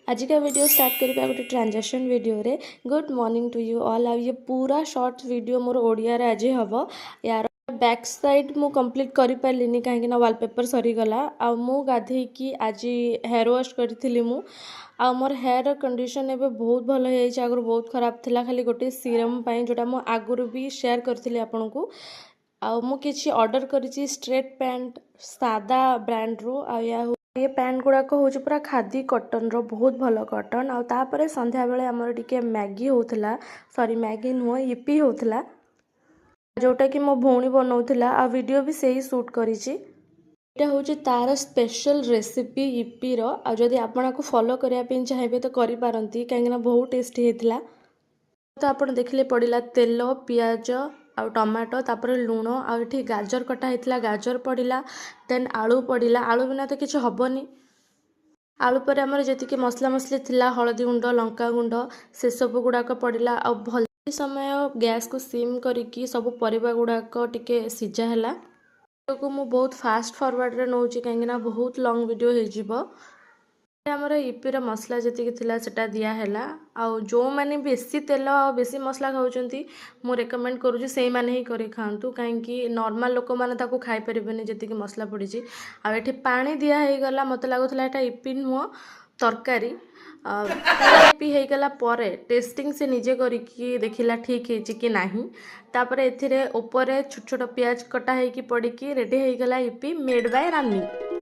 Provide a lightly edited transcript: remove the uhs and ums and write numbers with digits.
आज का video start करिबा गोटे ट्रांजैक्शन वीडियो रे। Good morning to you all. ये पूरा शॉर्ट वीडियो मोर ओडिया रे आज हम यार बैक साइड मु कंप्लीट करि पारलिनी कहीं ना वॉलपेपर सरीगला आ मु गाधेकी आज हेयर वॉश करी मु आ मोर हेयर कंडीशन एबे बहुत भल हो आगु बहुत खराब थिला खाली गोटे सीरम पाई जोटा मु आगु भी शेयर करथिली आपन को आ मु किछि ऑर्डर करिछि स्ट्रेट पैंट सादा ब्रांड रो आ या ये पैंट गुड़ाक हूँ पूरा खादी कटन रो बहुत भल कटन आउे संध्या बेले आमर टिके मैगी होता सॉरी मैगी नुह इपी होता जोटा कि मो भौणी बनाऊला आ वीडियो भी सही शूट करिछि। एटा हूँ तार स्पेशल रेसिपी इपी रो आ जदि आपन को फॉलो करने चाहिए तो करि पारंती कहीं बहुत टेस्टी होता। तो आप देखले पड़ा तेल पियाज आ टमाटो तापर लुण आठी गाजर कटा होता गाजर पड़ा देन आलू पड़ा आलू बिना तो किसी हेनी आलू पर आमर जी मसला मसली थिला हलदी गुंड लंका गुंड से सब गुड़ाक पड़ा आ भल समय गैस को सिम करके सब परिबा गुड़ाक टिके सीझा है को मु बहुत फास्ट फॉरवर्ड रे नौची कहीं बहुत लॉन्ग वीडियो हो आमर इपीर मसला जी थिला सेटा दिया है आ जो मैंने बेसी तेल आ बेसी मसला खाऊँ मु रेकमेंड करुँची से मैंने ही कर खातु कहीं नॉर्मल लोक मैंने खाई पारे जी मसला पड़ी आठी पानी दिगला मत लगुला इपी नुह तरकारी इपी होगला टेस्टिंग से निजे करके देखला ठीक है कि नहीं तापर एथिरे ऊपर छोट छोट प्याज कटा होगी पड़ी रेडी होगला इपी मेड बाय रानी।